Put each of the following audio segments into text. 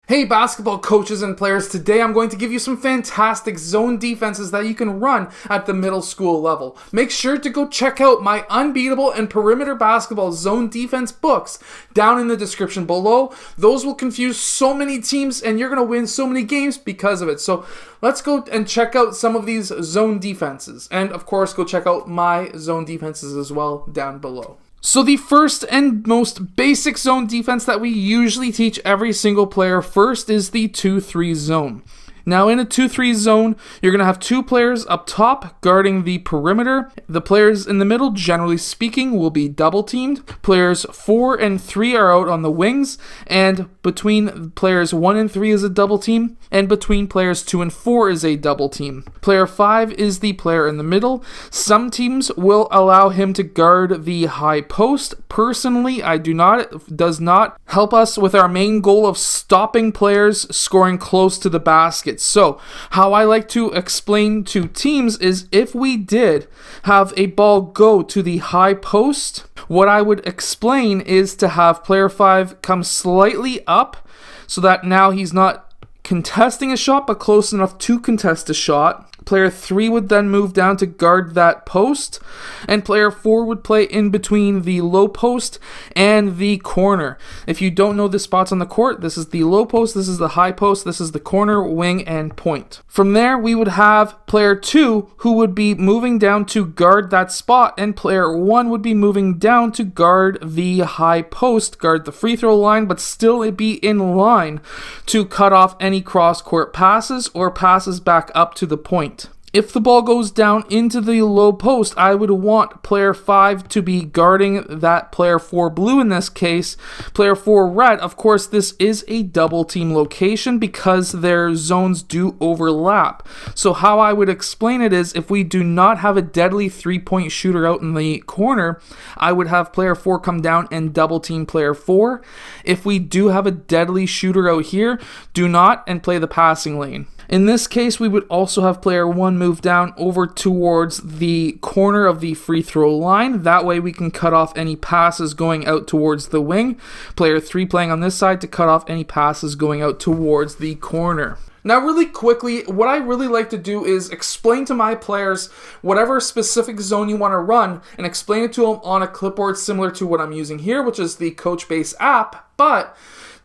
Hey basketball coaches and players, today I'm going to give you some fantastic zone defenses that you can run at the middle school level. Make sure to go check out my Unbeatable and Perimeter Basketball Zone Defense books down in the description below. Those will confuse so many teams and you're going to win so many games because of it. So let's go and check out some of these zone defenses. And of course, go check out my zone defenses as well down below. So the first and most basic zone defense that we usually teach every single player first is the 2-3 zone. Now in a 2-3 zone, you're going to have two players up top guarding the perimeter. The players in the middle, generally speaking, will be double teamed. Players 4 and 3 are out on the wings, and between players 1 and 3 is a double team, and between players 2 and 4 is a double team. Player 5 is the player in the middle. Some teams will allow him to guard the high post. Personally, I do not. It does not help us with our main goal of stopping players scoring close to the basket. So, how I like to explain to teams is if we did have a ball go to the high post, what I would explain is to have player 5 come slightly up so that now he's not contesting a shot but close enough to contest a shot. Player 3 would then move down to guard that post, and player 4 would play in between the low post and the corner. If you don't know the spots on the court, this is the low post, this is the high post, this is the corner, wing, and point. From there, we would have player 2 who would be moving down to guard that spot, and player 1 would be moving down to guard the high post, guard the free throw line, but still be in line to cut off any cross-court passes or passes back up to the point. If the ball goes down into the low post, I would want player 5 to be guarding that player 4 blue in this case. Player 4 red, of course, this is a double team location because their zones do overlap. So how I would explain it is if we do not have a deadly 3-point shooter out in the corner, I would have player 4 come down and double team player 4. If we do have a deadly shooter out here, do not and play the passing lane. In this case, we would also have player 1 move down over towards the corner of the free throw line. That way we can cut off any passes going out towards the wing. Player 3 playing on this side to cut off any passes going out towards the corner. Now really quickly, what I really like to do is explain to my players whatever specific zone you want to run and explain it to them on a clipboard similar to what I'm using here, which is the Coachbase app, but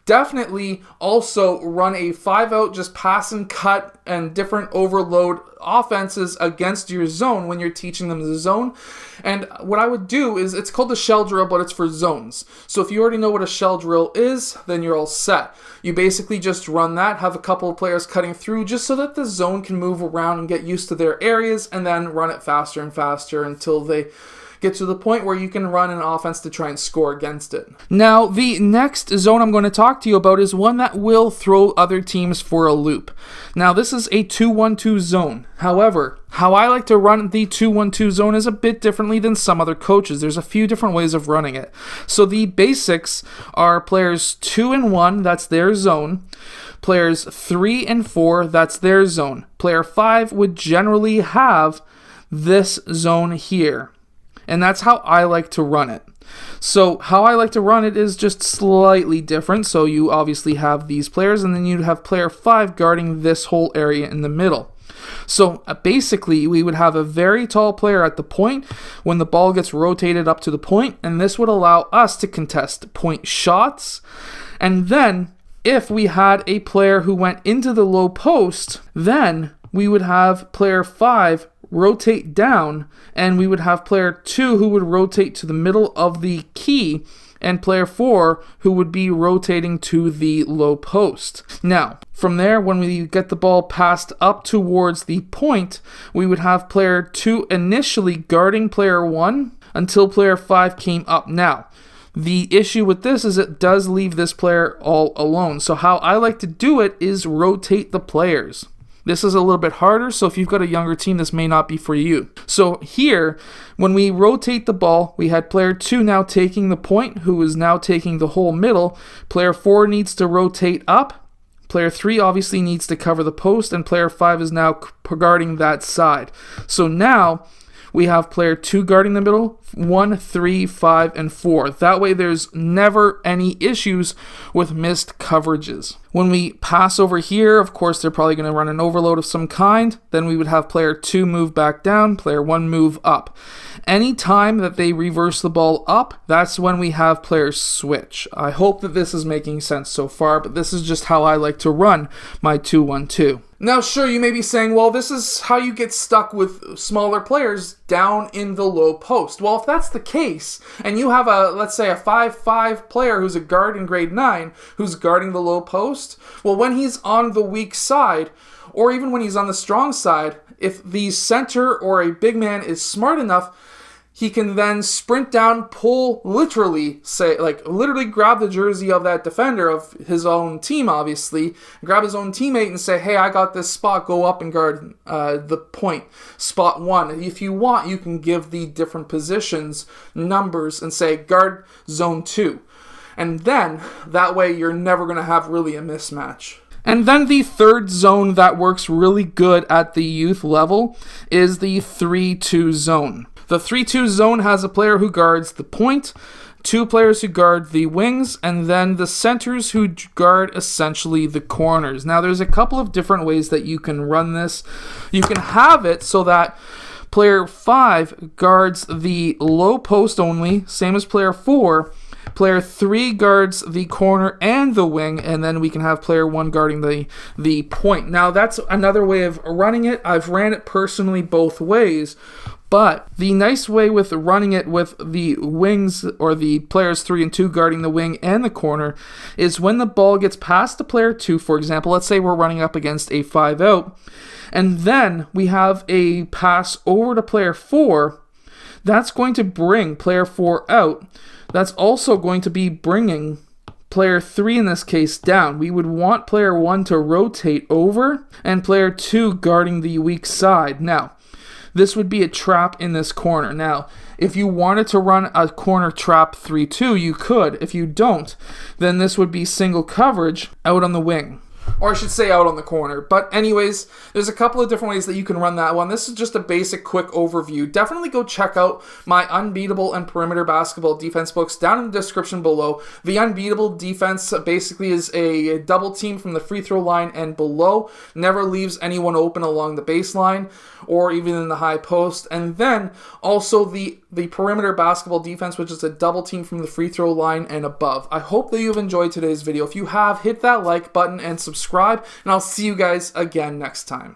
definitely also run a 5-out, just pass and cut and different overload offenses against your zone when you're teaching them the zone. And what I would do is, it's called the shell drill, but it's for zones. So if you already know what a shell drill is, then you're all set. You basically just run that, have a couple of players cutting through just so that the zone can move around and get used to their areas, and then run it faster and faster until they get to the point where you can run an offense to try and score against it. Now, the next zone I'm going to talk to you about is one that will throw other teams for a loop. Now, this is a 2-1-2 zone. However, how I like to run the 2-1-2 zone is a bit differently than some other coaches. There's a few different ways of running it. So the basics are players 2 and 1, that's their zone. Players 3 and 4, that's their zone. Player 5 would generally have this zone here. And that's how I like to run it. So how I like to run it is just slightly different. So you obviously have these players, and then you'd have player 5 guarding this whole area in the middle. So basically, we would have a very tall player at the point when the ball gets rotated up to the point, and this would allow us to contest point shots. And then if we had a player who went into the low post, then we would have player 5 rotate down, and we would have player 2 who would rotate to the middle of the key, and player 4 who would be rotating to the low post. Now, from there, when we get the ball passed up towards the point, we would have player 2 initially guarding player 1 until player 5 came up. Now, the issue with this is it does leave this player all alone. So how I like to do it is rotate the players. This is a little bit harder, so if you've got a younger team, this may not be for you. So here, when we rotate the ball, we had player 2 now taking the point, who is now taking the whole middle. Player 4 needs to rotate up. Player 3 obviously needs to cover the post, and player 5 is now guarding that side. So now, we have player 2 guarding the middle, 1, 3, 5, and 4. That way there's never any issues with missed coverages. When we pass over here, of course, they're probably going to run an overload of some kind. Then we would have player 2 move back down, player 1 move up. Anytime that they reverse the ball up, that's when we have players switch. I hope that this is making sense so far, but this is just how I like to run my 2-1-2. Now, sure, you may be saying, well, this is how you get stuck with smaller players down in the low post. Well, if that's the case, and you have let's say a 5'5" player who's a guard in grade 9 who's guarding the low post, well, when he's on the weak side, or even when he's on the strong side, if the center or a big man is smart enough, he can then sprint down, pull, literally grab the jersey of that defender of his own team, obviously, grab his own teammate and say, hey, I got this spot, go up and guard the point, spot 1. If you want, you can give the different positions numbers and say, guard zone 2. And then, that way, you're never going to have really a mismatch. And then the third zone that works really good at the youth level is the 3-2 zone. The 3-2 zone has a player who guards the point, 2 players who guard the wings, and then the centers who guard essentially the corners. Now, there's a couple of different ways that you can run this. You can have it so that player 5 guards the low post only, same as player 4. Player 3 guards the corner and the wing, and then we can have player 1 guarding the point. Now, that's another way of running it. I've ran it personally both ways, but the nice way with running it with the wings, or the players 3 and 2 guarding the wing and the corner, is when the ball gets past the player 2, for example, let's say we're running up against a 5-out, and then we have a pass over to player 4, that's going to bring player 4 out. That's also going to be bringing player 3 in this case down. We would want player 1 to rotate over and player 2 guarding the weak side. Now, this would be a trap in this corner. Now, if you wanted to run a corner trap 3-2, you could. If you don't, then this would be single coverage out on the wing. Or I should say out on the corner. But anyways, there's a couple of different ways that you can run that one. This is just a basic quick overview. Definitely go check out my Unbeatable and Perimeter Basketball defense books down in the description below. The Unbeatable defense basically is a double team from the free throw line and below. Never leaves anyone open along the baseline or even in the high post. And then also the Perimeter Basketball defense, which is a double team from the free throw line and above. I hope that you've enjoyed today's video. If you have, hit that like button and subscribe, and I'll see you guys again next time.